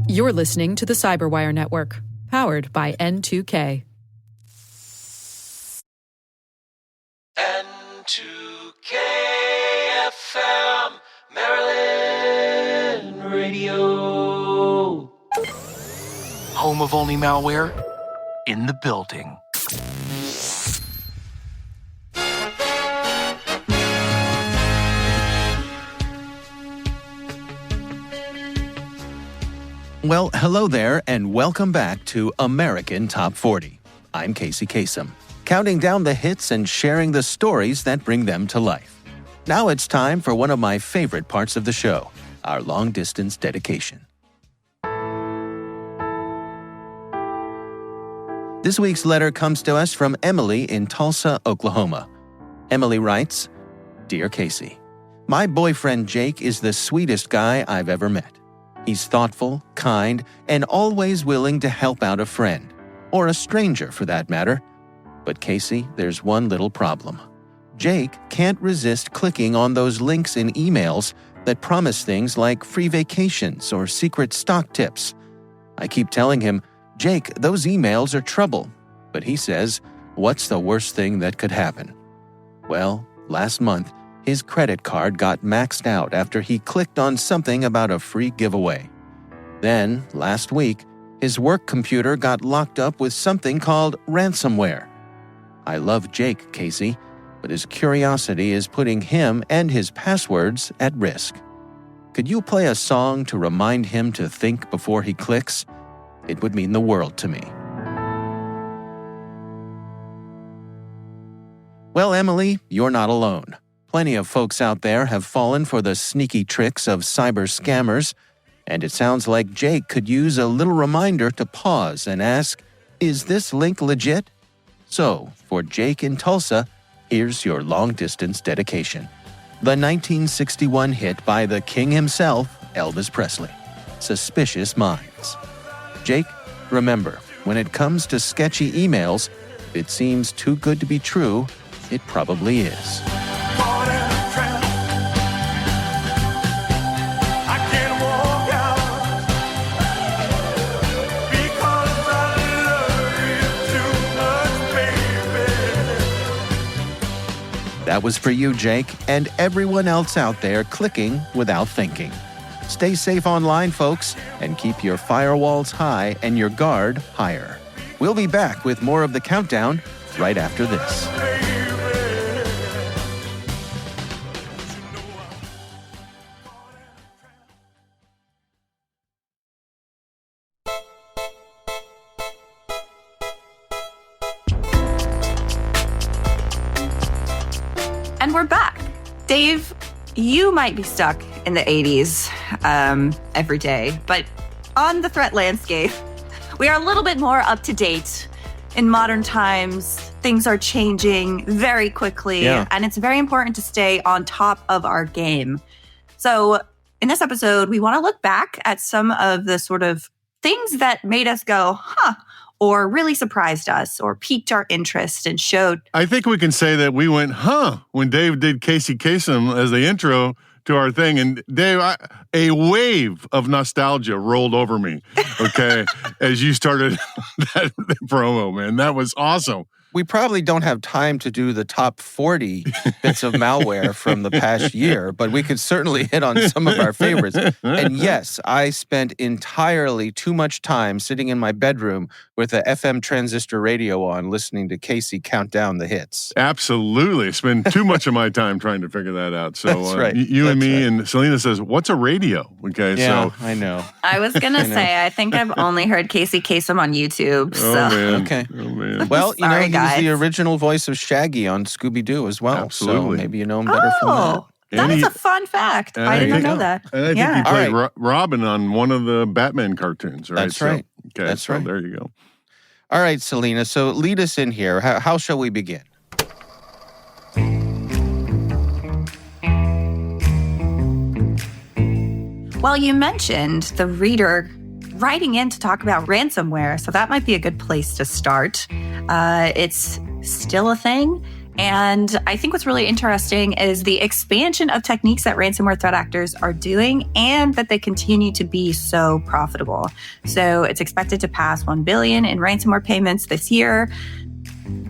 You're listening to the Cyberwire Network, powered by N2K. N2K FM, Maryland Radio. Home of only malware in the building. Well, hello there, and welcome back to American Top 40. I'm Casey Kasem, counting down the hits and sharing the stories that bring them to life. Now it's time for one of my favorite parts of the show, our long-distance dedication. This week's letter comes to us from Emily in Tulsa, Oklahoma. Emily writes, Dear Casey, my boyfriend Jake is the sweetest guy I've ever met. He's thoughtful, kind, and always willing to help out a friend, or a stranger for that matter. But Casey, there's one little problem. Jake can't resist clicking on those links in emails that promise things like free vacations or secret stock tips. I keep telling him, Jake, those emails are trouble. But he says, what's the worst thing that could happen? Well, last month, his credit card got maxed out after he clicked on something about a free giveaway. Then, last week, his work computer got locked up with something called ransomware. I love Jake, Casey, but his curiosity is putting him and his passwords at risk. Could you play a song to remind him to think before he clicks? It would mean the world to me. Well, Emily, you're not alone. Plenty of folks out there have fallen for the sneaky tricks of cyber scammers, and it sounds like Jake could use a little reminder to pause and ask, is this link legit? So, for Jake in Tulsa, here's your long-distance dedication. The 1961 hit by the king himself, Elvis Presley, Suspicious Minds. Jake, remember, when it comes to sketchy emails, if it seems too good to be true, it probably is. That was for you, Jake, and everyone else out there clicking without thinking. Stay safe online, folks, and keep your firewalls high and your guard higher. We'll be back with more of the countdown right after this. And we're back. Dave, you might be stuck in the 80s every day, but on the threat landscape, we are a little bit more up to date. In modern times, things are changing very quickly, and it's very important to stay on top of our game. So in this episode, we want to look back at some of the sort of things that made us go, huh, or really surprised us or piqued our interest and showed. I think we can say that we went, huh, when Dave did Casey Kasem as the intro to our thing. And Dave, a wave of nostalgia rolled over me, okay, as you started that promo, man. That was awesome. We probably don't have time to do the top 40 bits of malware from the past year, but we could certainly hit on some of our favorites. And yes, I spent entirely too much time sitting in my bedroom with the FM transistor radio on, listening to Casey count down the hits. Absolutely. Spend too much of my time trying to figure that out. So That's right. You and me, and Selena says, what's a radio? Okay, yeah, so I know. I was going to say, I think I've only heard Casey Kasem on YouTube. So. Oh, man. Okay. Oh, man. Well, you Sorry, know, guys. he's the original voice of Shaggy on Scooby-Doo as well. Absolutely. So maybe you know him better from that. That is a fun fact. I did not know that. And I think Yeah. he played All right. Robin on one of the Batman cartoons, right? That's right. Okay, That's so right. there you go. All right, Selena, so lead us in here. How shall we begin? Well, you mentioned the reader writing in to talk about ransomware, so that might be a good place to start. It's still a thing, And I think what's really interesting is the expansion of techniques that ransomware threat actors are doing and that they continue to be so profitable. So it's expected to pass 1 billion in ransomware payments this year.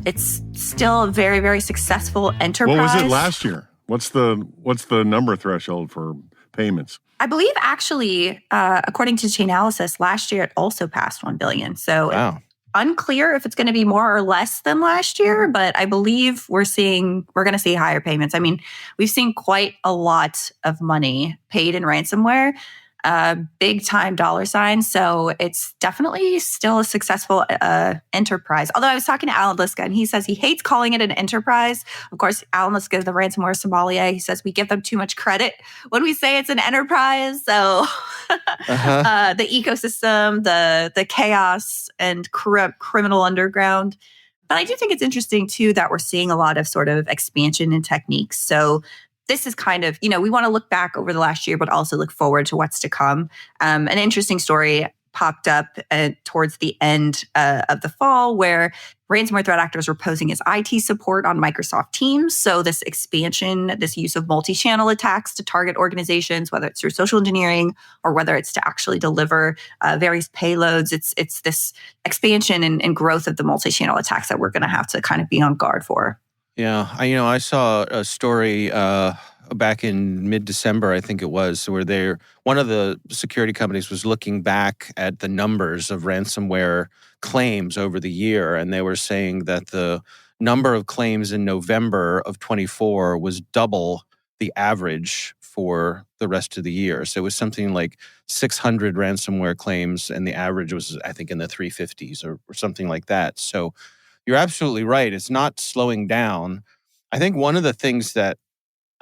It's still a very, very successful enterprise. What was it last year? What's the number threshold for payments? I believe actually, according to Chainalysis, last year it also passed 1 billion. So Wow. unclear if it's going to be more or less than last year, but I believe we're going to see higher payments. I mean, we've seen quite a lot of money paid in ransomware, big time dollar signs. So it's definitely still a successful enterprise. Although I was talking to Alan Liska and he says he hates calling it an enterprise. Of course, Alan Liska is the ransomware sommelier. He says we give them too much credit when we say it's an enterprise. So the ecosystem, the chaos and criminal underground. But I do think it's interesting too that we're seeing a lot of sort of expansion in techniques. So this is kind of, we want to look back over the last year, but also look forward to what's to come. An interesting story popped up towards the end of the fall where ransomware threat actors were posing as IT support on Microsoft Teams. So this expansion, this use of multi-channel attacks to target organizations, whether it's through social engineering or whether it's to actually deliver various payloads, it's this expansion and growth of the multi-channel attacks that we're going to have to kind of be on guard for. Yeah, I saw a story back in mid-December, I think it was, where one of the security companies was looking back at the numbers of ransomware claims over the year, and they were saying that the number of claims in November of 24 was double the average for the rest of the year. So it was something like 600 ransomware claims, and the average was, I think, in the 350s or something like that. So you're absolutely right. It's not slowing down. I think one of the things that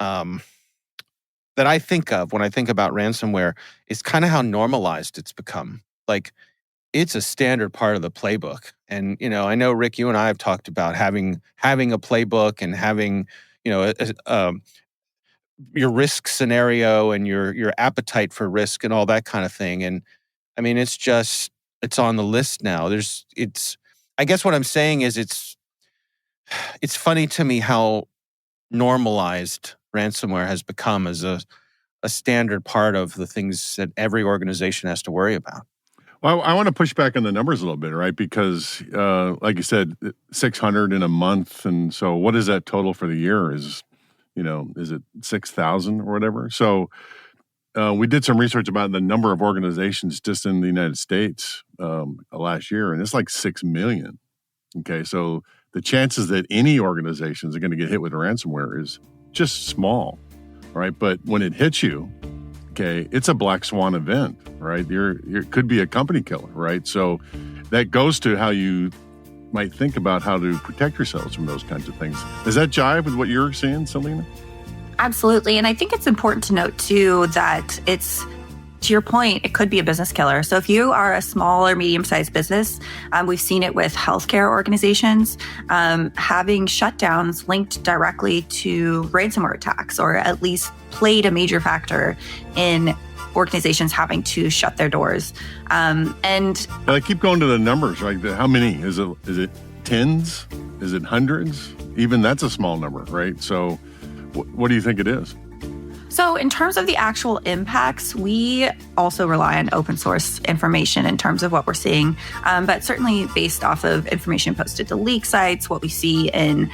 I think of when I think about ransomware is kind of how normalized it's become. Like, it's a standard part of the playbook. And, I know, Rick, you and I have talked about having a playbook and having, your risk scenario and your appetite for risk and all that kind of thing. And I mean, it's on the list now. I guess what I'm saying is it's funny to me how normalized ransomware has become as a standard part of the things that every organization has to worry about. Well, I want to push back on the numbers a little bit, right? Because, like you said, 600 in a month. And so what is that total for the year? Is it 6,000 or whatever? So we did some research about the number of organizations just in the United States last year, and it's like 6 million. Okay, so the chances that any organizations are going to get hit with ransomware is just small, right? But when it hits you, okay, it's a black swan event, right? It could be a company killer, right? So that goes to how you might think about how to protect yourselves from those kinds of things. Does that jive with what you're seeing, Selena? Absolutely. And I think it's important to note, too, that it's, to your point, it could be a business killer. So if you are a small or medium-sized business, we've seen it with healthcare organizations, having shutdowns linked directly to ransomware attacks, or at least played a major factor in organizations having to shut their doors. And I keep going to the numbers, right? How many? Is it tens? Is it hundreds? Even that's a small number, right? So what do you think it is? So in terms of the actual impacts, we also rely on open source information in terms of what we're seeing. But certainly based off of information posted to leak sites, what we see in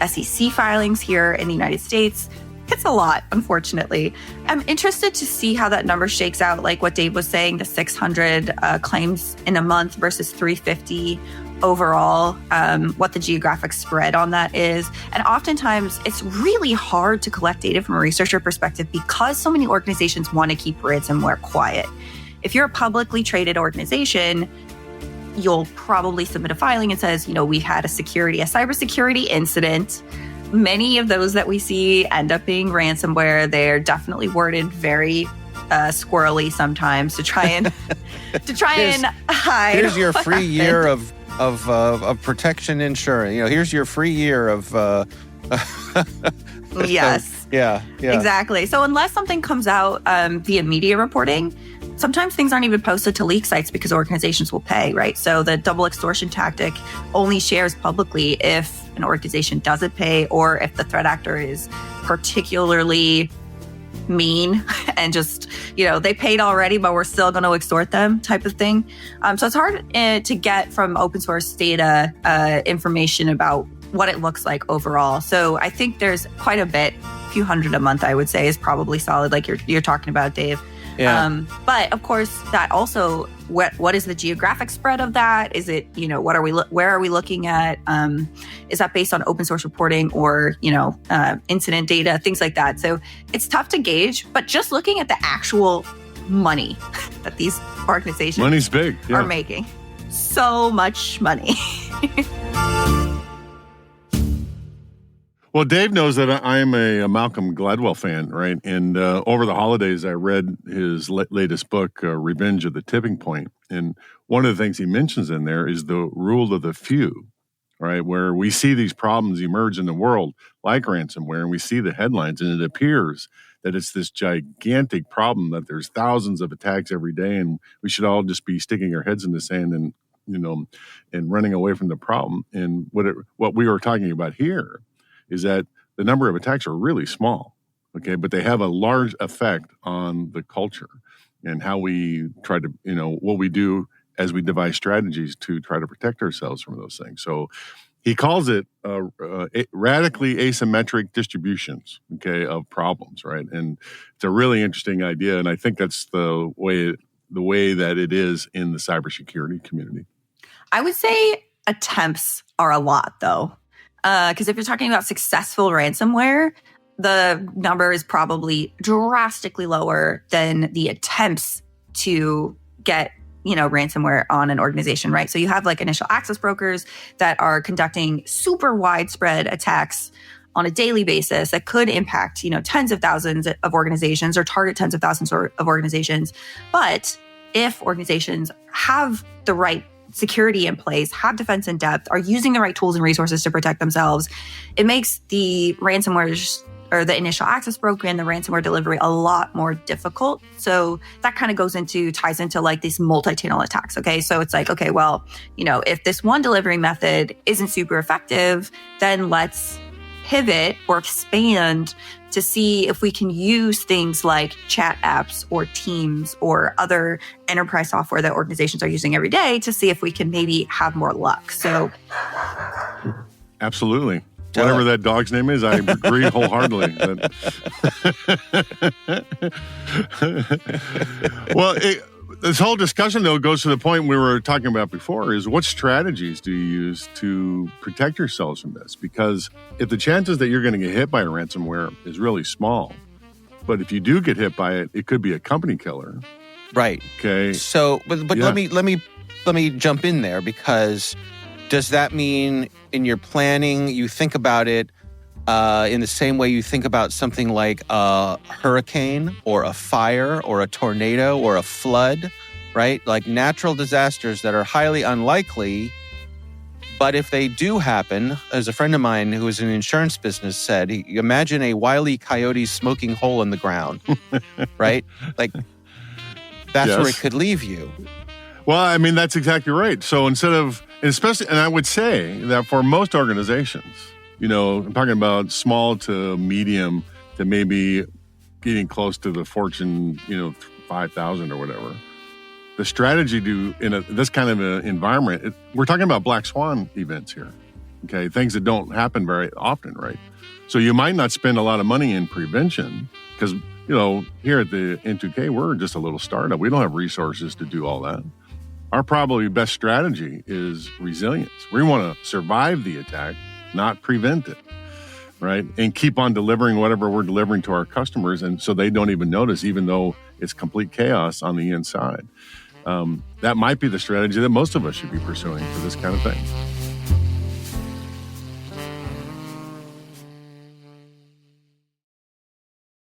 SEC filings here in the United States, it's a lot, unfortunately. I'm interested to see how that number shakes out, like what Dave was saying, the 600 claims in a month versus 350 overall, what the geographic spread on that is. And oftentimes, it's really hard to collect data from a researcher perspective because so many organizations want to keep ransomware quiet. If you're a publicly traded organization, you'll probably submit a filing and says, we've had a cybersecurity incident. Many of those that we see end up being ransomware. They're definitely worded very squirrely sometimes to try and hide. Here's your free year of protection insurance. Here's your free year of Yes. Yeah. Exactly. So unless something comes out via media reporting, sometimes things aren't even posted to leak sites because organizations will pay, right? So the double extortion tactic only shares publicly if an organization doesn't pay or if the threat actor is particularly mean and just, they paid already, but we're still going to extort them type of thing. So it's hard to get from open source data information about what it looks like overall. So I think there's quite a bit, a few hundred a month, I would say, is probably solid, like you're talking about, Dave. Yeah. But of course, that also, what is the geographic spread of that? Is it, where are we looking at? Is that based on open source reporting or, incident data, things like that? So it's tough to gauge, but just looking at the actual money that these organizations Money's big, are making. So much money. Well, Dave knows that I am a Malcolm Gladwell fan, right? And over the holidays, I read his latest book, Revenge of the Tipping Point. And one of the things he mentions in there is the rule of the few, right? Where we see these problems emerge in the world, like ransomware, and we see the headlines, and it appears that it's this gigantic problem, that there's thousands of attacks every day, and we should all just be sticking our heads in the sand and, and running away from the problem. And what we were talking about here is that the number of attacks are really small, okay? But they have a large effect on the culture and how we try to, what we do as we devise strategies to try to protect ourselves from those things. So he calls it radically asymmetric distributions, okay, of problems, right? And it's a really interesting idea, and I think that's the way that it is in the cybersecurity community. I would say attempts are a lot, though. Because if you're talking about successful ransomware, the number is probably drastically lower than the attempts to get, ransomware on an organization, right? So you have like initial access brokers that are conducting super widespread attacks on a daily basis that could impact, tens of thousands of organizations or target tens of thousands of organizations. But if organizations have the right security in place, have defense in depth, are using the right tools and resources to protect themselves, it makes the ransomware or the initial access broker and the ransomware delivery a lot more difficult. So that kind of ties into like these multi-channel attacks. Okay. So it's like, okay, well, if this one delivery method isn't super effective, then let's pivot or expand to see if we can use things like chat apps or Teams or other enterprise software that organizations are using every day to see if we can maybe have more luck. So, absolutely. Whatever that dog's name is, I agree wholeheartedly. Well, this whole discussion, though, goes to the point we were talking about before, is what strategies do you use to protect yourselves from this? Because if the chances that you're going to get hit by a ransomware is really small, but if you do get hit by it, it could be a company killer. Right. Okay. So, but let me jump in there, because does that mean in your planning you think about it in the same way you think about something like a hurricane or a fire or a tornado or a flood, right? Like natural disasters that are highly unlikely, but if they do happen, as a friend of mine who is in the insurance business said, imagine a Wile E. Coyote smoking hole in the ground, right? Like that's where it could leave you. Well, I mean, that's exactly right. So and I would say that for most organizations, I'm talking about small to medium to maybe getting close to the Fortune, 5,000 or whatever. The strategy in this kind of an environment, we're talking about black swan events here, okay? Things that don't happen very often, right? So you might not spend a lot of money in prevention because, here at the N2K, we're just a little startup. We don't have resources to do all that. Our probably best strategy is resilience. We want to survive the attack, not prevent it, right? And keep on delivering whatever we're delivering to our customers, and so they don't even notice, even though it's complete chaos on the inside. That might be the strategy that most of us should be pursuing for this kind of thing.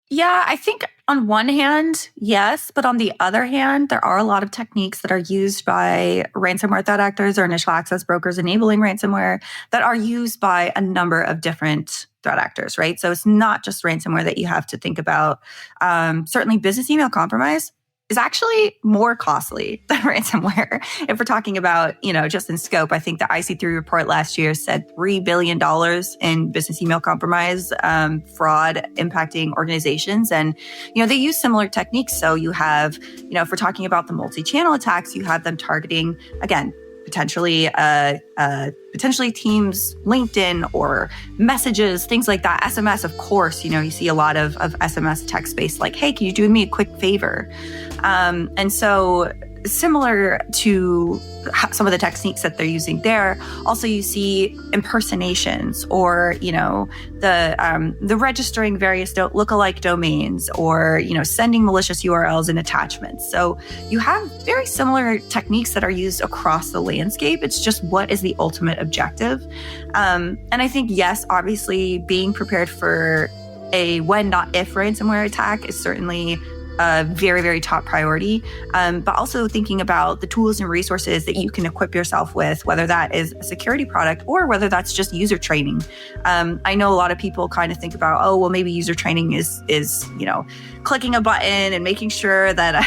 Yeah, I think On one hand, yes, but on the other hand, there are a lot of techniques that are used by ransomware threat actors or initial access brokers enabling ransomware that are used by a number of different threat actors, right? So it's not just ransomware that you have to think about. Certainly business email compromise is actually more costly than ransomware. If we're talking about, just in scope, I think the IC3 report last year said $3 billion in business email compromise, fraud impacting organizations. And, they use similar techniques. So you have, if we're talking about the multi-channel attacks, you have them targeting, again, potentially Teams, LinkedIn, or messages, things like that. SMS, of course, you see a lot of SMS text-based, like, hey, can you do me a quick favor? And so similar to some of the techniques that they're using there, also you see impersonations or, the registering various lookalike domains or, sending malicious URLs and attachments. So you have very similar techniques that are used across the landscape. It's just what is the ultimate objective? And I think, yes, obviously being prepared for a when, not if ransomware attack is certainly a very, very top priority, but also thinking about the tools and resources that you can equip yourself with, whether that is a security product or whether that's just user training. I know a lot of people kind of think about, oh, well, maybe user training is clicking a button and making sure that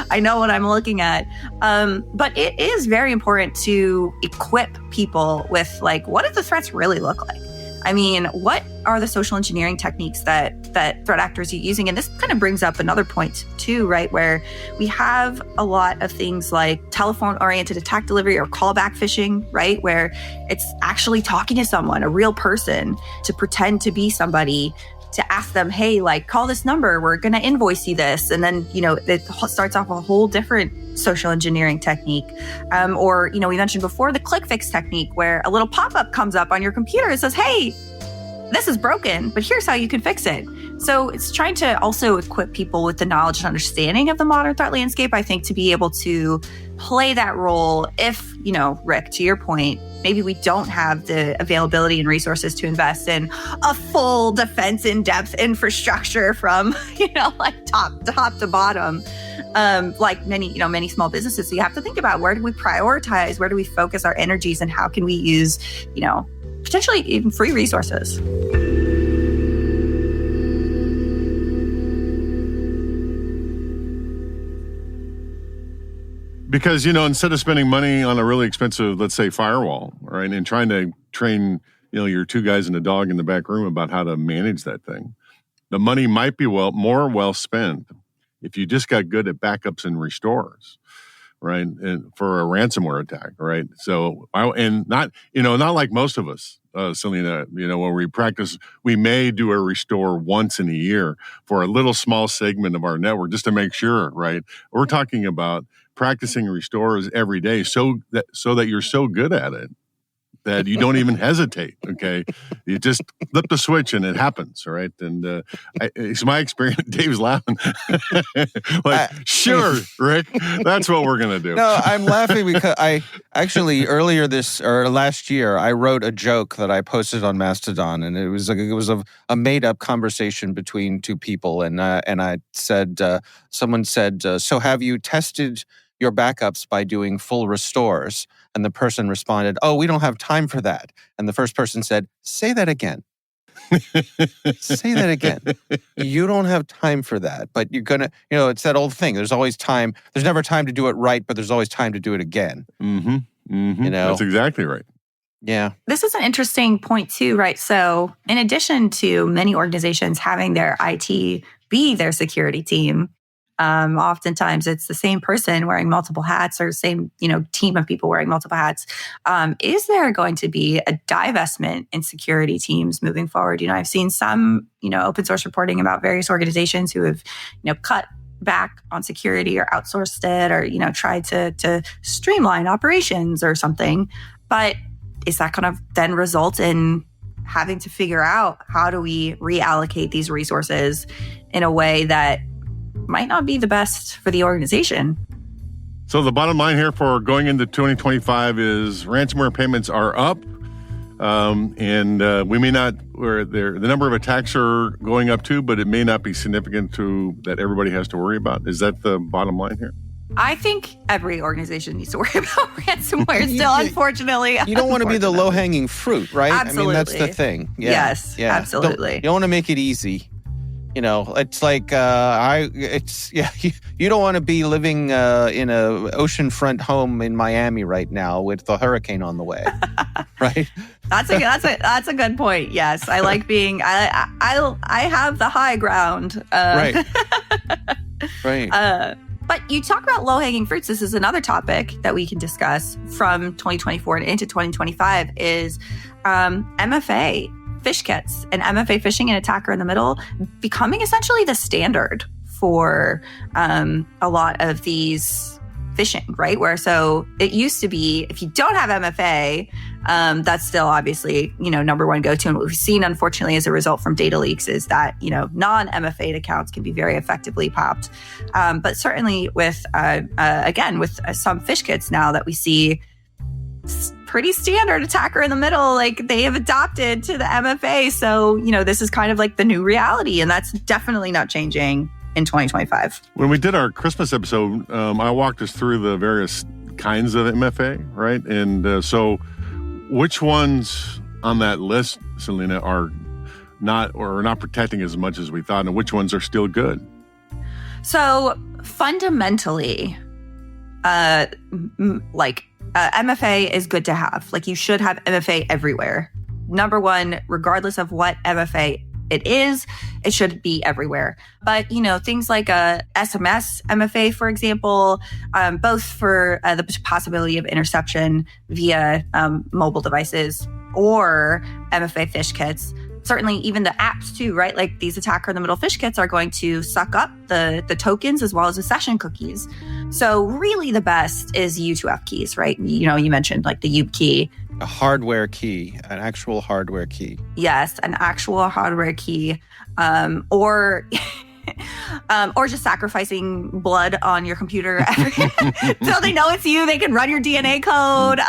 I know what I'm looking at. But it is very important to equip people with, like, what do the threats really look like? I mean, what are the social engineering techniques that threat actors are using? And this kind of brings up another point too, right? Where we have a lot of things like telephone-oriented attack delivery or callback phishing, right? Where it's actually talking to someone, a real person, to pretend to be somebody, to ask them, hey, like, call this number, we're going to invoice you this. And then, it starts off a whole different social engineering technique. Or, we mentioned before the click fix technique, where a little pop-up comes up on your computer and says, hey, this is broken, but here's how you can fix it. So it's trying to also equip people with the knowledge and understanding of the modern threat landscape, I think, to be able to play that role if, Rick, to your point, maybe we don't have the availability and resources to invest in a full defense in-depth infrastructure from, like top to bottom, like many small businesses. So you have to think about, where do we prioritize? Where do we focus our energies? And how can we use, potentially even free resources? Because, instead of spending money on a really expensive, let's say, firewall, right, and trying to train, your two guys and a dog in the back room about how to manage that thing, the money might be more well spent if you just got good at backups and restores, right, and for a ransomware attack, right? So, not like most of us, Selena, when we practice, we may do a restore once in a year for a little small segment of our network just to make sure, right? We're talking about practicing restores every day so that you're so good at it that you don't even hesitate, okay? You just flip the switch and it happens, all right? And it's my experience. Dave's laughing. Sure, Rick, that's what we're going to do. No, I'm laughing because I actually last year, I wrote a joke that I posted on Mastodon, and it was a made-up conversation between two people, and I said, someone said, so have you tested your backups by doing full restores? And the person responded, oh, we don't have time for that. And the first person said, say that again. Say that again. You don't have time for that, but you're going to, it's that old thing. There's always time. There's never time to do it right, but there's always time to do it again. Mm-hmm. Mm-hmm. That's exactly right. Yeah. This is an interesting point too, right? So in addition to many organizations having their IT be their security team, oftentimes it's the same person wearing multiple hats or same, team of people wearing multiple hats. Is there going to be a divestment in security teams moving forward? I've seen some, open source reporting about various organizations who have, cut back on security or outsourced it or, tried to streamline operations or something. But is that going to then result in having to figure out how do we reallocate these resources in a way that might not be the best for the organization? So the bottom line here for going into 2025 is ransomware payments are up. And we may not, where the number of attacks are going up too, but it may not be significant to that everybody has to worry about. Is that the bottom line here? I think every organization needs to worry about ransomware still, unfortunately. You don't want to be the low-hanging fruit, right? Absolutely. I mean, that's the thing. Yeah. Yes, absolutely. You don't want to make it easy. You know, it's like you don't want to be living in a oceanfront home in Miami right now with the hurricane on the way, right? That's a good point. Yes, I like being. I have the high ground. Right. Right. But you talk about low-hanging fruits. This is another topic that we can discuss from 2024 and into 2025 is MFA fish kits and MFA phishing and attacker in the middle becoming essentially the standard for a lot of these phishing, right? Where so it used to be if you don't have MFA, that's still obviously, number one go-to. And what we've seen, unfortunately, as a result from data leaks is that, non-MFA accounts can be very effectively popped. But certainly with, with some fish kits now that we see pretty standard attacker in the middle, like they have adopted to the MFA. So, this is kind of like the new reality, and that's definitely not changing in 2025. When we did our Christmas episode, I walked us through the various kinds of MFA, right? And so which ones on that list, Selena, are not protecting as much as we thought, and which ones are still good? So fundamentally, MFA is good to have. Like you should have MFA everywhere. Number one, regardless of what MFA it is, it should be everywhere. But, things like SMS MFA, for example, both for the possibility of interception via mobile devices or MFA fish kits. Certainly even the apps too, right? Like these attacker in the middle fish kits are going to suck up the tokens as well as the session cookies. So really the best is U2F keys, right? You mentioned like the U key. A hardware key, an actual hardware key. Yes, an actual hardware key. Or just sacrificing blood on your computer so they know it's you. They can run your DNA code.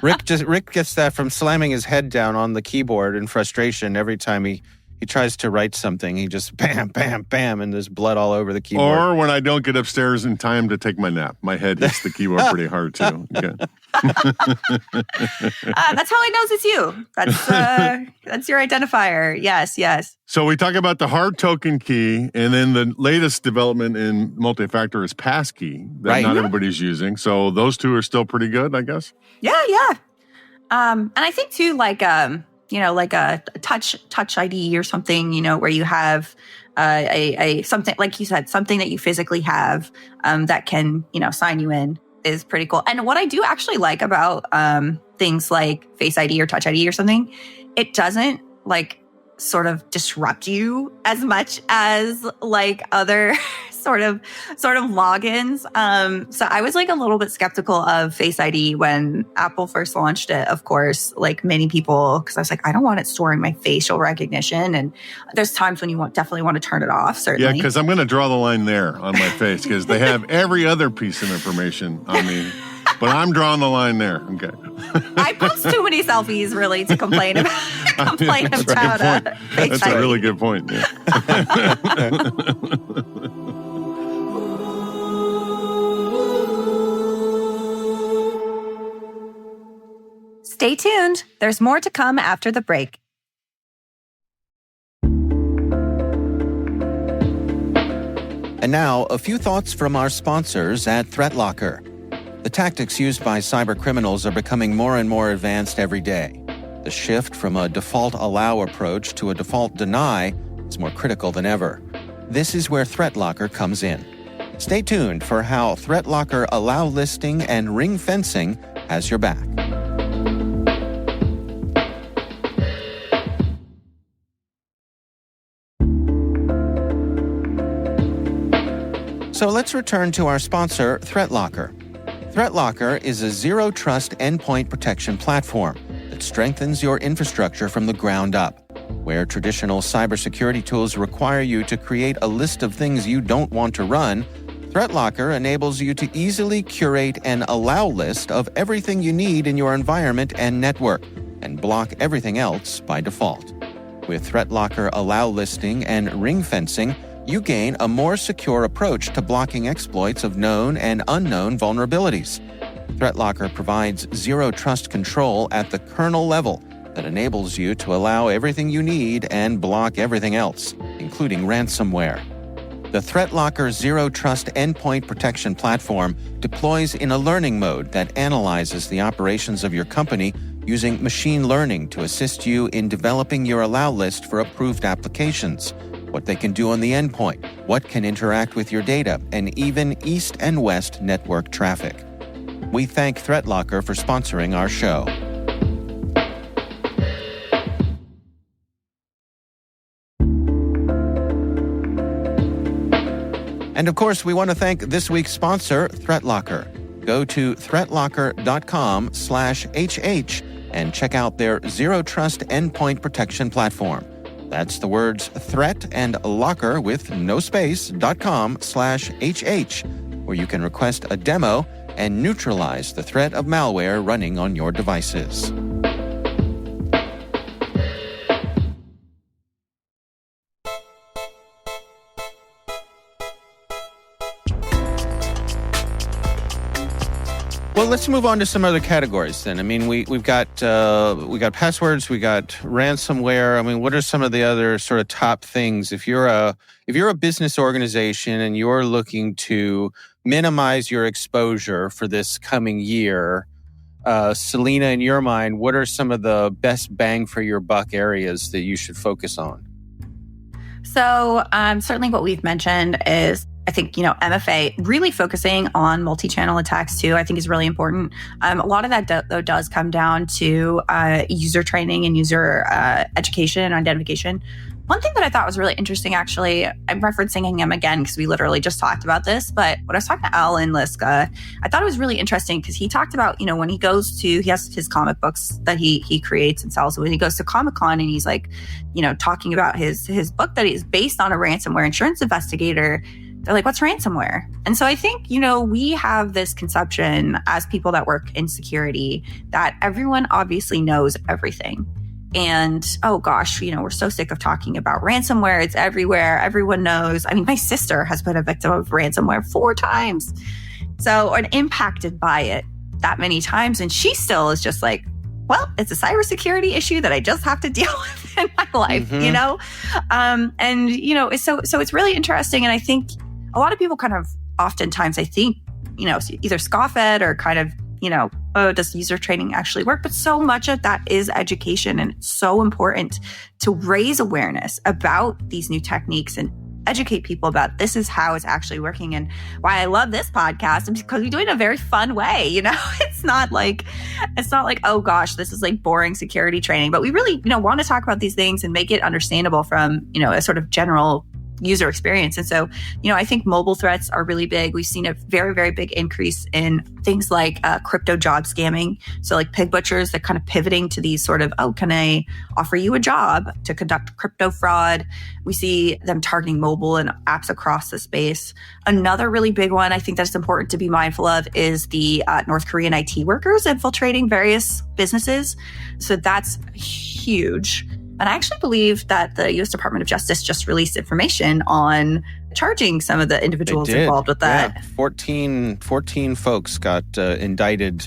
Rick gets that from slamming his head down on the keyboard in frustration every time he tries to write something. He just bam, bam, bam, and there's blood all over the keyboard. Or when I don't get upstairs in time to take my nap, my head hits the keyboard pretty hard too. Okay. That's how he knows it's you. That's your identifier. Yes. So we talk about the hard token key, and then the latest development in multi-factor is passkey that not everybody's using. So those two are still pretty good, I guess. Yeah. And I think too, like a touch ID or something, where you have a something like you said, something that you physically have that can sign you in is pretty cool. And what I do actually like about things like Face ID or Touch ID or something, it doesn't sort of disrupt you as much as other sort of logins. So I was a little bit skeptical of Face ID when Apple first launched it. Of course, many people, because I was I don't want it storing my facial recognition. And there's times when you definitely want to turn it off. Certainly, yeah, because I'm going to draw the line there on my face because they have every other piece of information on me. But I'm drawing the line there. Okay. I post too many selfies, really, to complain about. That's a really good point. Yeah. Stay tuned. There's more to come after the break. And now, a few thoughts from our sponsors at ThreatLocker. The tactics used by cybercriminals are becoming more and more advanced every day. The shift from a default allow approach to a default deny is more critical than ever. This is where ThreatLocker comes in. Stay tuned for how ThreatLocker allow listing and ring fencing has your back. So let's return to our sponsor, ThreatLocker. ThreatLocker is a zero-trust endpoint protection platform that strengthens your infrastructure from the ground up. Where traditional cybersecurity tools require you to create a list of things you don't want to run, ThreatLocker enables you to easily curate an allow list of everything you need in your environment and network. and block everything else by default. With ThreatLocker Allow Listing and Ring Fencing, you gain a more secure approach to blocking exploits of known and unknown vulnerabilities. ThreatLocker provides zero-trust control at the kernel level that enables you to allow everything you need and block everything else, including ransomware. The ThreatLocker Zero Trust Endpoint Protection Platform deploys in a learning mode that analyzes the operations of your company using machine learning to assist you in developing your allow list for approved applications, what they can do on the endpoint, what can interact with your data, and even east and west network traffic. We thank ThreatLocker for sponsoring our show. And of course, we want to thank this week's sponsor, ThreatLocker. Go to threatlocker.com/HH and check out their Zero Trust Endpoint Protection Platform. That's the words threat and locker with no space.com/HH, where you can request a demo and neutralize the threat of malware running on your devices. Well, let's move on to some other categories then. I mean, we've got passwords, we got ransomware. I mean, what are some of the other sort of top things if you're a business organization and you're looking to minimize your exposure for this coming year? Selena, in your mind, what are some of the best bang for your buck areas that you should focus on? So certainly what we've mentioned is, I think, MFA really focusing on multi-channel attacks too, I think is really important. A lot of that though does come down to user training and user education and identification. One thing that I thought was really interesting, actually, I'm referencing him again because we literally just talked about this, but when I was talking to Alan Liska, I thought it was really interesting because he talked about, when he goes to, he has his comic books that he creates and sells. So when he goes to Comic-Con and he's like, talking about his book that is based on a ransomware insurance investigator, they're like, what's ransomware? And so I think, we have this conception as people that work in security that everyone obviously knows everything. And, oh gosh, we're so sick of talking about ransomware. It's everywhere. Everyone knows. I mean, my sister has been a victim of ransomware 4 times. So, and impacted by it that many times. And she still is just like, well, it's a cybersecurity issue that I just have to deal with in my life, so it's really interesting. And I think a lot of people kind of oftentimes, I think, either scoff at or kind of, does user training actually work? But so much of that is education. And it's so important to raise awareness about these new techniques and educate people about this is how it's actually working. And why I love this podcast is because we do it in a very fun way. It's not like, oh gosh, this is like boring security training, but we really, want to talk about these things and make it understandable from, a sort of general user experience. And so, I think mobile threats are really big. We've seen a very, very big increase in things like crypto job scamming. So like pig butchers, they're kind of pivoting to these sort of, oh, can I offer you a job to conduct crypto fraud? We see them targeting mobile and apps across the space. Another really big one I think that's important to be mindful of is the North Korean IT workers infiltrating various businesses. So that's huge. And I actually believe that the U.S. Department of Justice just released information on charging some of the individuals involved with that. Yeah. 14 folks got indicted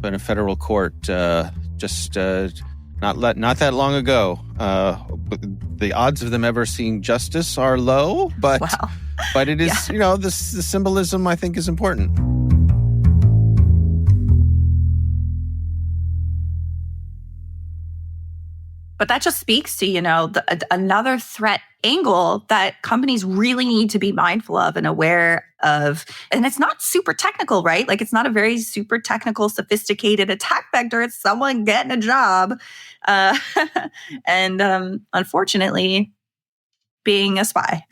in a federal court not that long ago. The odds of them ever seeing justice are low, but wow. But it is, the symbolism I think is important. But that just speaks to, another threat angle that companies really need to be mindful of and aware of. And it's not super technical, right? Like it's not a very super technical, sophisticated attack vector. It's someone getting a job. And unfortunately, being a spy.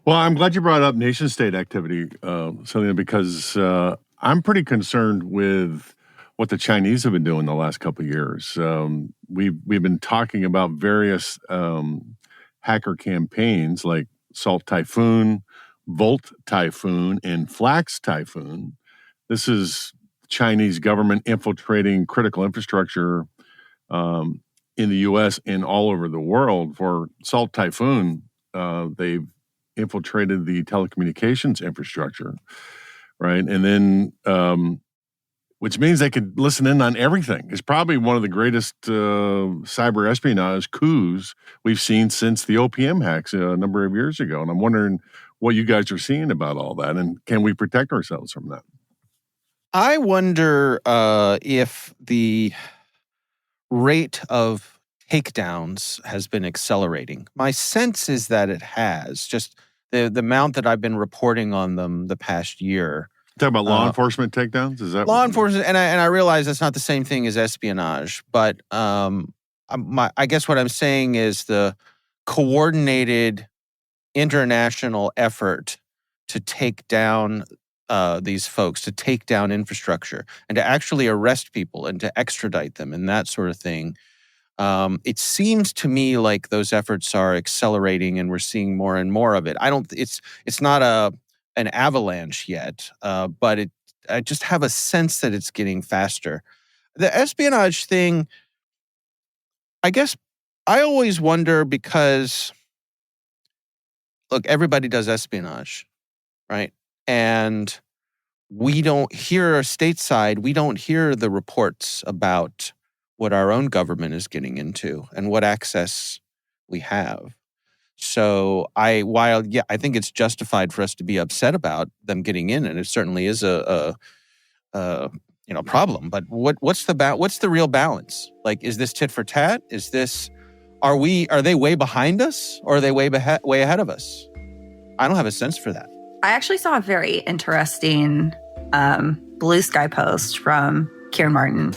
Well, I'm glad you brought up nation state activity, Selena, because I'm pretty concerned with what the Chinese have been doing the last couple of years. We've been talking about various hacker campaigns like Salt Typhoon, Volt Typhoon, and Flax Typhoon. This is Chinese government infiltrating critical infrastructure in the U.S. and all over the world. For Salt Typhoon, they've infiltrated the telecommunications infrastructure, right? And then, which means they could listen in on everything. It's probably one of the greatest cyber espionage coups we've seen since the OPM hacks a number of years ago. And I'm wondering what you guys are seeing about all that, and can we protect ourselves from that? I wonder if the rate of takedowns has been accelerating. My sense is that it has. Just the amount that I've been reporting on them the past year. Talk about law enforcement takedowns? Is that law enforcement? And I realize that's not the same thing as espionage, but I guess what I'm saying is the coordinated international effort to take down these folks, to take down infrastructure, and to actually arrest people and to extradite them and that sort of thing. It seems to me like those efforts are accelerating, and we're seeing more and more of it. It's not an avalanche yet, but I just have a sense that it's getting faster. The espionage thing, I guess I always wonder because, look, everybody does espionage, right? And we don't hear stateside, we don't hear the reports about what our own government is getting into and what access we have. So I think it's justified for us to be upset about them getting in, and it certainly is a problem. But what's the real balance? Like, is this tit for tat? Is this are they way behind us, or are they way ahead of us? I don't have a sense for that. I actually saw a very interesting Blue Sky post from Kieran Martin,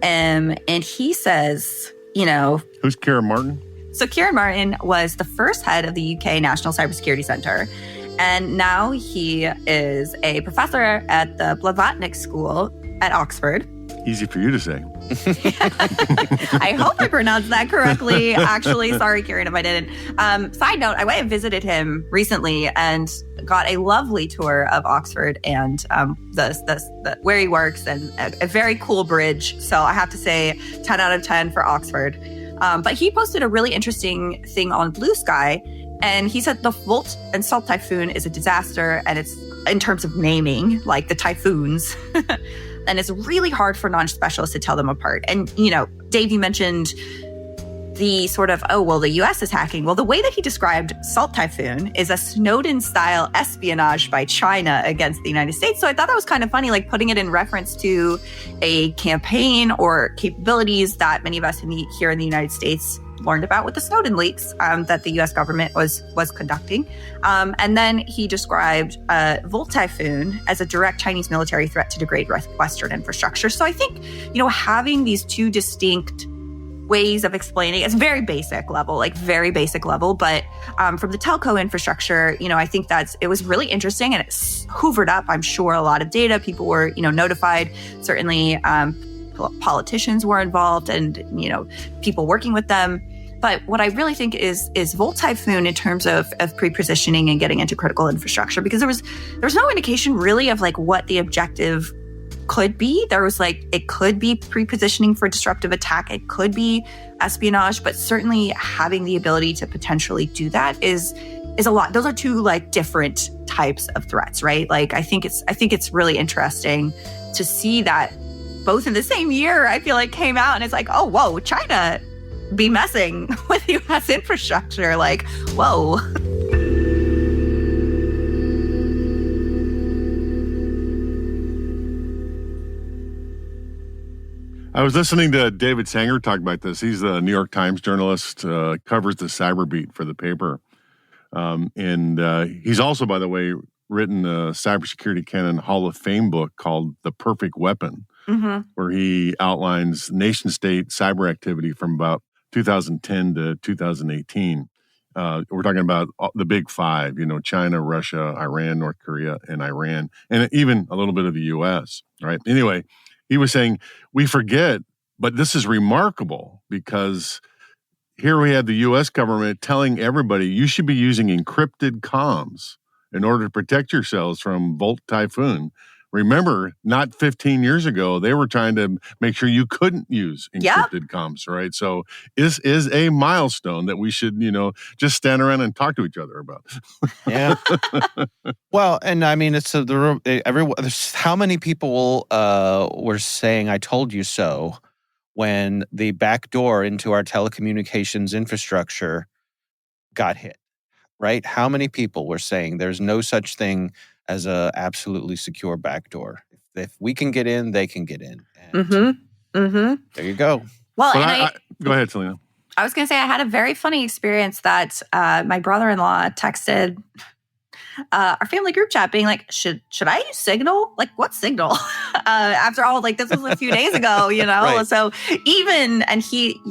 and he says, who's Kieran Martin? So Kieran Martin was the first head of the UK National Cybersecurity Centre, and now he is a professor at the Blavatnik School at Oxford. Easy for you to say. I hope I pronounced that correctly. Actually, sorry, Kieran, if I didn't. Side note, I went and visited him recently and got a lovely tour of Oxford and the where he works, and a very cool bridge. So I have to say 10 out of 10 for Oxford. But he posted a really interesting thing on Blue Sky, and he said the Volt and Salt Typhoon is a disaster, and it's in terms of naming, like the typhoons. And it's really hard for non-specialists to tell them apart. And, Dave, you mentioned the sort of, the U.S. is hacking. Well, the way that he described Salt Typhoon is a Snowden-style espionage by China against the United States. So I thought that was kind of funny, like putting it in reference to a campaign or capabilities that many of us here in the United States learned about with the Snowden leaks that the U.S. government was conducting. And then he described Volt Typhoon as a direct Chinese military threat to degrade Western infrastructure. So I think, having these two distinct ways of explaining, it's very basic level, but from the telco infrastructure, I think it was really interesting, and it hoovered up, I'm sure, a lot of data. People were, notified. Certainly, politicians were involved, and people working with them. But what I really think is Volt Typhoon in terms of pre-positioning and getting into critical infrastructure, because there was no indication really of like what the objective could be. There was it could be pre-positioning for disruptive attack. It could be espionage, but certainly having the ability to potentially do that is a lot. Those are two different types of threats, right? I think it's really interesting to see that both in the same year, I feel like came out, and it's like, oh, whoa, China be messing with U.S. infrastructure. Whoa. I was listening to David Sanger talk about this. He's the New York Times journalist, covers the cyber beat for the paper. And he's also, by the way, written a cybersecurity canon Hall of Fame book called The Perfect Weapon, where he outlines nation-state cyber activity from about 2010 to 2018. We're talking about the big five, China, Russia, Iran, North Korea, and Iran, and even a little bit of the U.S., right? Anyway, he was saying, we forget, but this is remarkable because here we have the U.S. government telling everybody you should be using encrypted comms in order to protect yourselves from Volt Typhoon. remember, not 15 years ago, they were trying to make sure you couldn't use encrypted comms, right? So this is a milestone that we should, just stand around and talk to each other about. Yeah. Well, and I mean, it's how many people were saying, "I told you so," when the back door into our telecommunications infrastructure got hit, right? How many people were saying there's no such thing as a absolutely secure backdoor? If we can get in, they can get in. And there you go. Well, go ahead, Selena. I was going to say I had a very funny experience that my brother-in-law texted our family group chat being like, should I use Signal? Like, what Signal? After all, like, this was a few days ago, Right. So and he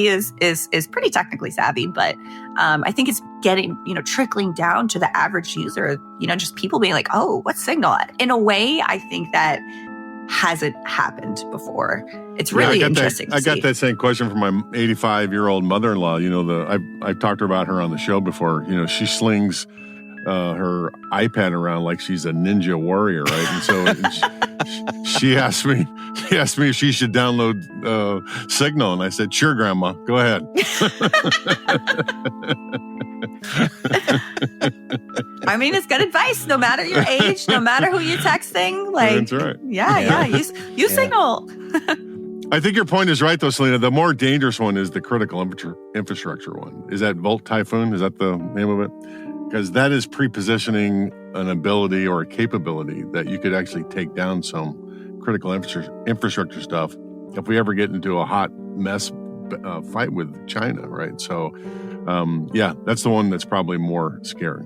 is pretty technically savvy, but I think it's getting, trickling down to the average user, just people being like, oh, what's Signal? In a way, I think that hasn't happened before. It's really interesting. I got that same question from my 85-year-old mother-in-law. I've talked about her on the show before. She slings her iPad around like she's a ninja warrior, right? And so she asked me if she should download Signal, and I said, "Sure, Grandma, go ahead." I mean, it's good advice. No matter your age, no matter who you're texting, like, that's right. Yeah. Use Signal. I think your point is right, though, Selena. The more dangerous one is the critical infrastructure one. Is that Volt Typhoon? Is that the name of it? Because that is pre-positioning an ability or a capability that you could actually take down some critical infrastructure stuff if we ever get into a hot mess fight with China, right? So, that's the one that's probably more scary.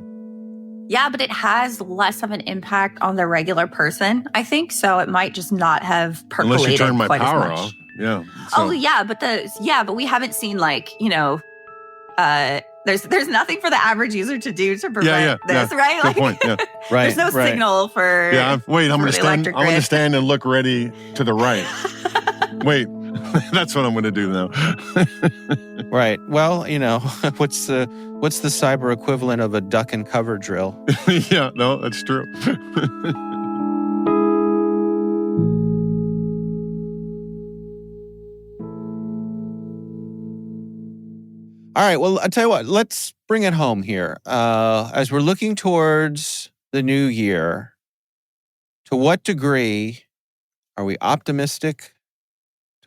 Yeah, but it has less of an impact on the regular person, I think. So it might just not have percolated unless you turn my quite power as much. off. Yeah. So. Oh, yeah, but we haven't seen there's nothing for the average user to do to prevent this, right? Good point. Yeah. Right. There's no signal for. Yeah. I'm going to stand. I'm going to stand and look ready to the right. Wait, that's what I'm going to do now. Right. Well, what's the cyber equivalent of a duck and cover drill? Yeah. No, that's true. All right. Well, I'll tell you what. Let's bring it home here. As we're looking towards the new year, to what degree are we optimistic?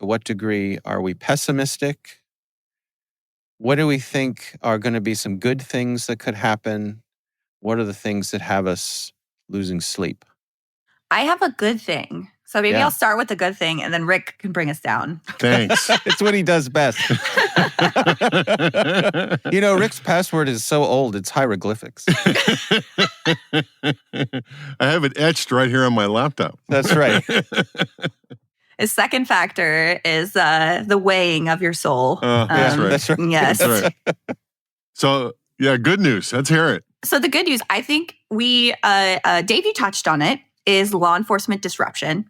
To what degree are we pessimistic? What do we think are going to be some good things that could happen? What are the things that have us losing sleep? I have a good thing. So maybe I'll start with the good thing, and then Rick can bring us down. Thanks. It's what he does best. Rick's password is so old, it's hieroglyphics. I have it etched right here on my laptop. That's right. His second factor is the weighing of your soul. That's right. Yes. That's right. So, good news. Let's hear it. So the good news, I think Dave, you touched on it, is law enforcement disruption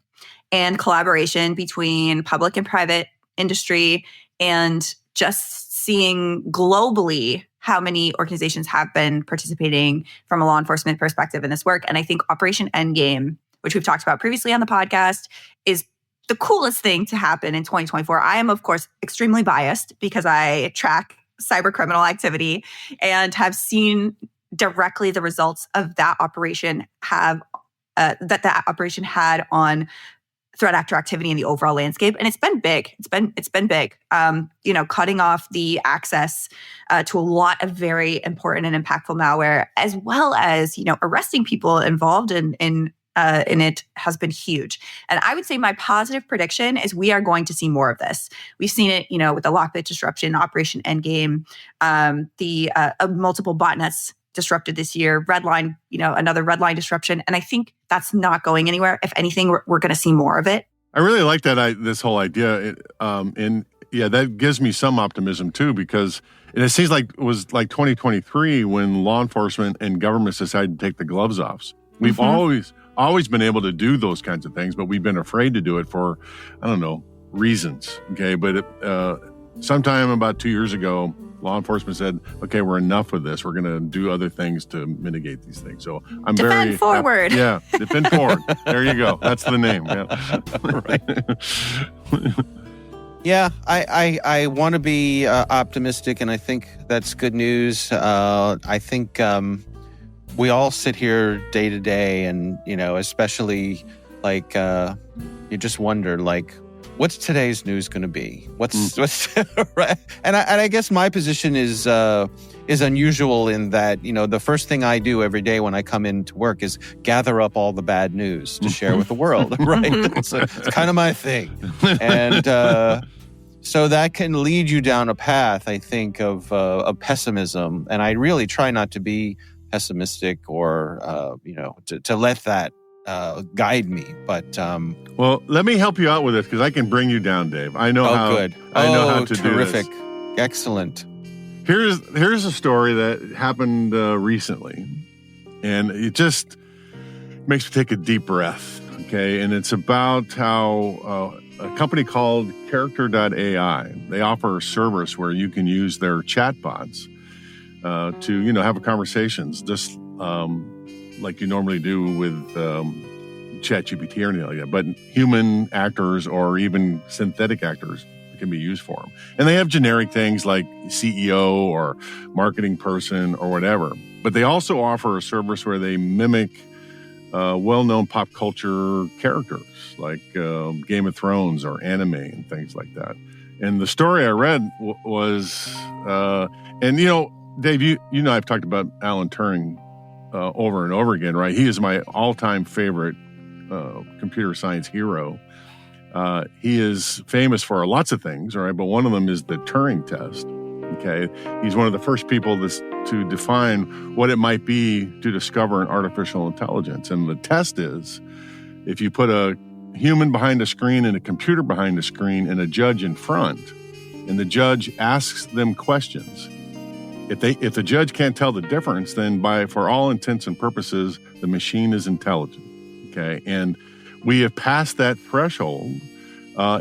and collaboration between public and private industry, and just seeing globally how many organizations have been participating from a law enforcement perspective in this work. And I think Operation Endgame, which we've talked about previously on the podcast, is the coolest thing to happen in 2024. I am, of course, extremely biased because I track cyber criminal activity and have seen directly the results of that operation that operation had on threat actor activity in the overall landscape. And it's been big. It's been big. Cutting off the access to a lot of very important and impactful malware, as well as, arresting people involved in it has been huge. And I would say my positive prediction is we are going to see more of this. We've seen it, with the Lockbit disruption, Operation Endgame, the multiple botnets disrupted this year, Redline, another Redline disruption. And I think that's not going anywhere. If anything, we're going to see more of it. I really like that this whole idea. That gives me some optimism too, because it seems like it was like 2023 when law enforcement and governments decided to take the gloves off. We've always been able to do those kinds of things, but we've been afraid to do it for, reasons. Okay. But sometime about 2 years ago, law enforcement said, okay, we're enough with this. We're going to do other things to mitigate these things. So I'm Defend forward. Defend forward. There you go. That's the name. Yeah. Right. Yeah, I want to be optimistic, and I think that's good news. I think we all sit here day to day, and especially like you just wonder, like, what's today's news going to be? What's right? And I guess my position is unusual in that the first thing I do every day when I come into work is gather up all the bad news to share with the world. Right? It's kind of my thing, and so that can lead you down a path, I think, of pessimism. And I really try not to be pessimistic or to let that guide me. But well, let me help you out with this because I can bring you down, Dave. I know how. Good. I know how to terrific. do this. Excellent. Here's a story that happened recently, and it just makes me take a deep breath. Okay, and it's about how a company called Character.ai, they offer a service where you can use their chatbots to have conversations just like you normally do with ChatGPT or anything like that, but human actors or even synthetic actors can be used for them. And they have generic things like CEO or marketing person or whatever. But they also offer a service where they mimic well-known pop culture characters like Game of Thrones or anime and things like that. And the story I read was, Dave, you know I've talked about Alan Turing over and over again, right? He is my all-time favorite computer science hero. He is famous for lots of things, right? But one of them is the Turing test. Okay, he's one of the first people to define what it might be to discover an artificial intelligence. And the test is, if you put a human behind a screen and a computer behind a screen and a judge in front, and the judge asks them questions, if the judge can't tell the difference, then for all intents and purposes, the machine is intelligent. Okay, and we have passed that threshold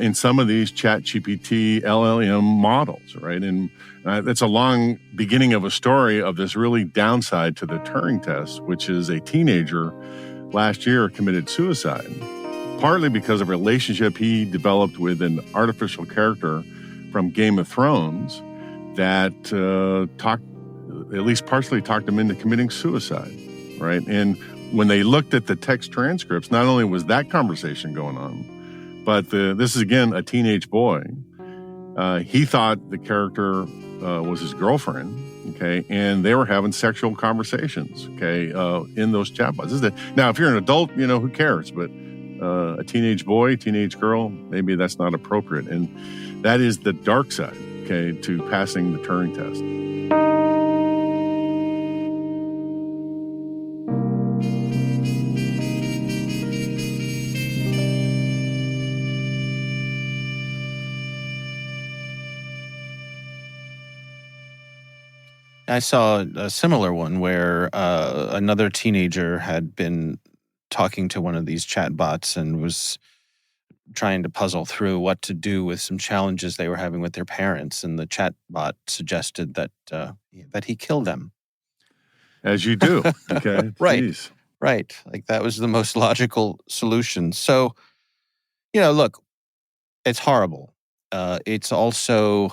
in some of these ChatGPT LLM models, right? And that's a long beginning of a story of this really downside to the Turing test, which is a teenager last year committed suicide, partly because of a relationship he developed with an artificial character from Game of Thrones that at least partially talked him into committing suicide, right? And when they looked at the text transcripts, not only was that conversation going on, but this is, again, a teenage boy. He thought the character was his girlfriend, okay, and they were having sexual conversations, okay, in those chatbots. Now, if you're an adult, who cares? But a teenage boy, teenage girl, maybe that's not appropriate. And that is the dark side, okay, to passing the Turing test. I saw a similar one where another teenager had been talking to one of these chatbots and was trying to puzzle through what to do with some challenges they were having with their parents, and the chatbot suggested that he kill them. As you do, okay? Right, Jeez. right. Like that was the most logical solution. So, look, it's horrible. It's also,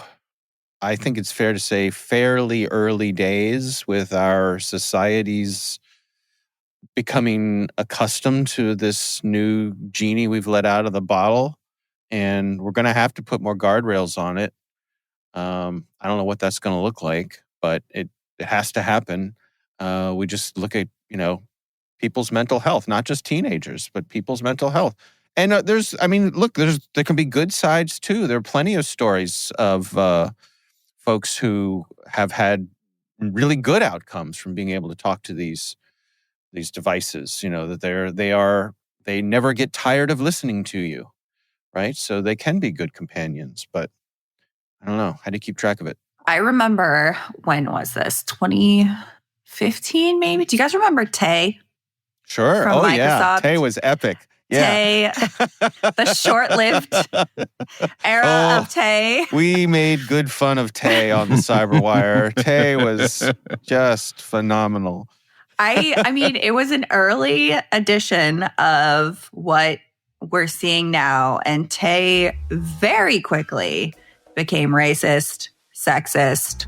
I think it's fair to say, fairly early days with our societies becoming accustomed to this new genie we've let out of the bottle, and we're going to have to put more guardrails on it. I don't know what that's going to look like, but it has to happen. We just look at, people's mental health, not just teenagers, but people's mental health. And there can be good sides too. There are plenty of stories of folks who have had really good outcomes from being able to talk to these devices, that they never get tired of listening to you, right? So they can be good companions, but I don't know. How do you keep track of it? I remember, when was this? 2015, maybe? Do you guys remember Tay? Sure. From Microsoft? Yeah. Tay was epic. Tay, the short-lived era of Tay. We made good fun of Tay on the Cyberwire. Tay was just phenomenal. I mean, it was an early edition of what we're seeing now, and Tay very quickly became racist, sexist,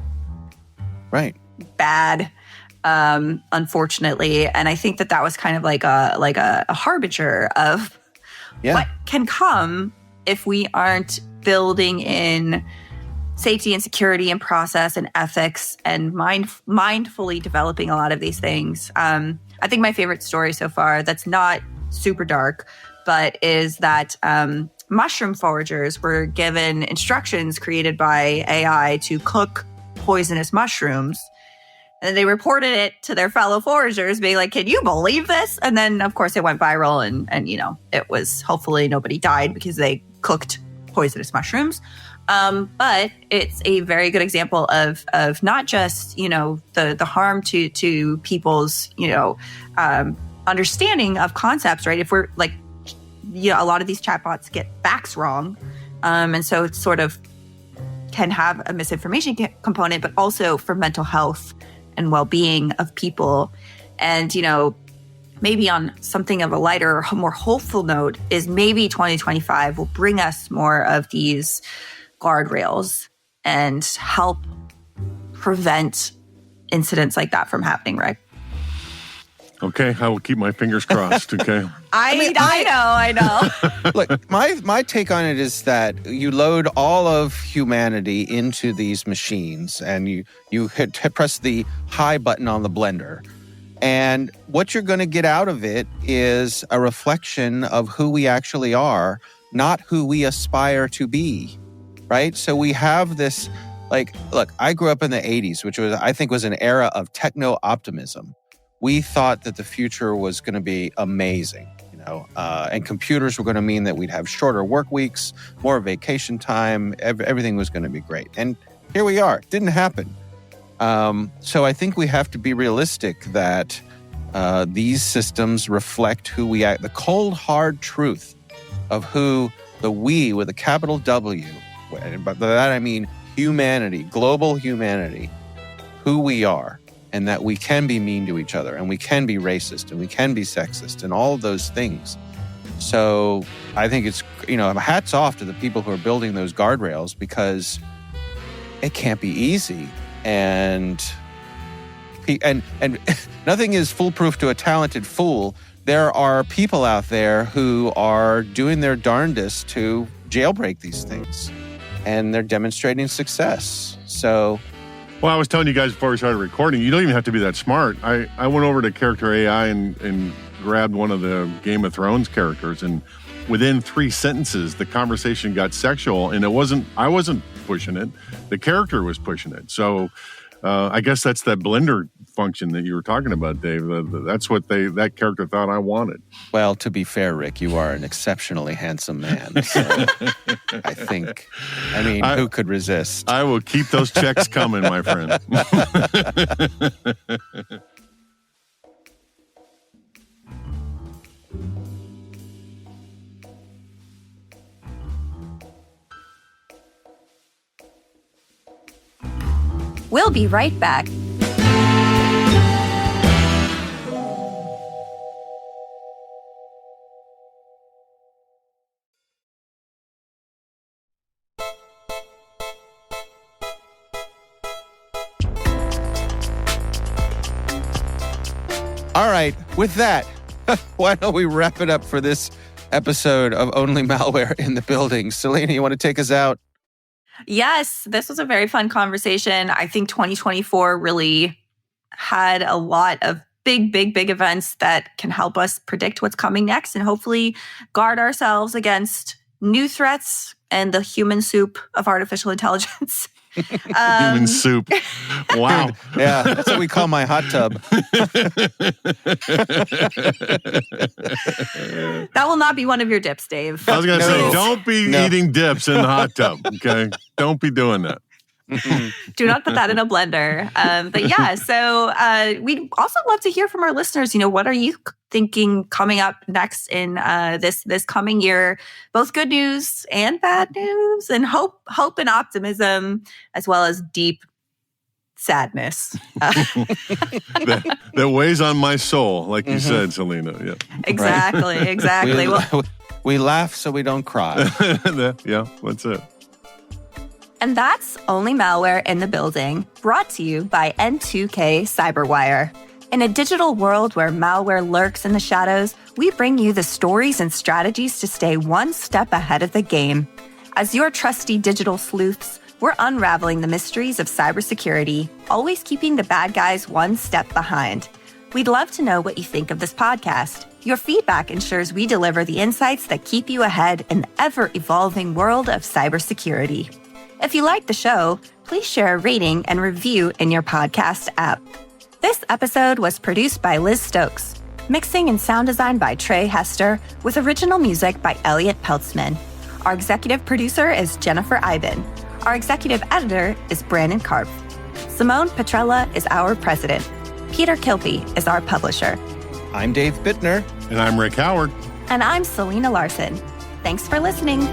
Right. bad, unfortunately. And I think that was kind of like a harbinger of what can come if we aren't building in safety and security and process and ethics and mindfully developing a lot of these things. I think my favorite story so far that's not super dark, but is that mushroom foragers were given instructions created by AI to cook poisonous mushrooms. And they reported it to their fellow foragers, being like, can you believe this? And then, of course, it went viral and it was hopefully nobody died because they cooked poisonous mushrooms. But it's a very good example of not just, the harm to people's, understanding of concepts, right? If we're like, a lot of these chatbots get facts wrong. And so it sort of can have a misinformation component, but also for mental health and well-being of people. And, maybe on something of a lighter, more hopeful note is maybe 2025 will bring us more of these guardrails and help prevent incidents like that from happening, right? Okay, I will keep my fingers crossed, okay? I know. Look, my take on it is that you load all of humanity into these machines and you press the high button on the blender. And what you're going to get out of it is a reflection of who we actually are, not who we aspire to be, right? So we have this, look, I grew up in the 80s, which I think was an era of techno-optimism. We thought that the future was going to be amazing, and computers were going to mean that we'd have shorter work weeks, more vacation time, everything was going to be great. And here we are. It didn't happen. So I think we have to be realistic that these systems reflect who we are, the cold, hard truth of who the we with a capital W, and by that I mean humanity, global humanity, who we are. And that we can be mean to each other, and we can be racist, and we can be sexist, and all of those things. So I think it's, hats off to the people who are building those guardrails, because it can't be easy. And nothing is foolproof to a talented fool. There are people out there who are doing their darndest to jailbreak these things, and they're demonstrating success. So... Well, I was telling you guys before we started recording, you don't even have to be that smart. I went over to Character AI and grabbed one of the Game of Thrones characters, and within 3 sentences, the conversation got sexual, and I wasn't pushing it. The character was pushing it. So I guess that's that blender function that you were talking about, Dave. That's what that character thought I wanted. Well, to be fair, Rick, you are an exceptionally handsome man. So I think, who could resist? I will keep those checks coming, my friend. We'll be right back. All right, with that, why don't we wrap it up for this episode of Only Malware in the Building? Selena, you want to take us out? Yes, this was a very fun conversation. I think 2024 really had a lot of big events that can help us predict what's coming next and hopefully guard ourselves against new threats and the human soup of artificial intelligence. Human soup. Wow. Yeah, that's what we call my hot tub. That will not be one of your dips, Dave. I was going to say, don't be eating dips in the hot tub, okay? Don't be doing that. Do not put that in a blender. But yeah, so we'd also love to hear from our listeners. What are you thinking coming up next in this coming year? Both good news and bad news, and hope and optimism, as well as deep sadness. that weighs on my soul, like you said, Selena. Yeah. Exactly. We laugh so we don't cry. Yeah, that's it. And that's Only Malware in the Building, brought to you by N2K Cyberwire. In a digital world where malware lurks in the shadows, we bring you the stories and strategies to stay one step ahead of the game. As your trusty digital sleuths, we're unraveling the mysteries of cybersecurity, always keeping the bad guys one step behind. We'd love to know what you think of this podcast. Your feedback ensures we deliver the insights that keep you ahead in the ever-evolving world of cybersecurity. If you like the show, please share a rating and review in your podcast app. This episode was produced by Liz Stokes, mixing and sound design by Trey Hester, with original music by Elliot Peltzman. Our executive producer is Jennifer Iben. Our executive editor is Brandon Karpf. Simone Petrella is our president. Peter Kilpie is our publisher. I'm Dave Bittner. And I'm Rick Howard. And I'm Selena Larson. Thanks for listening.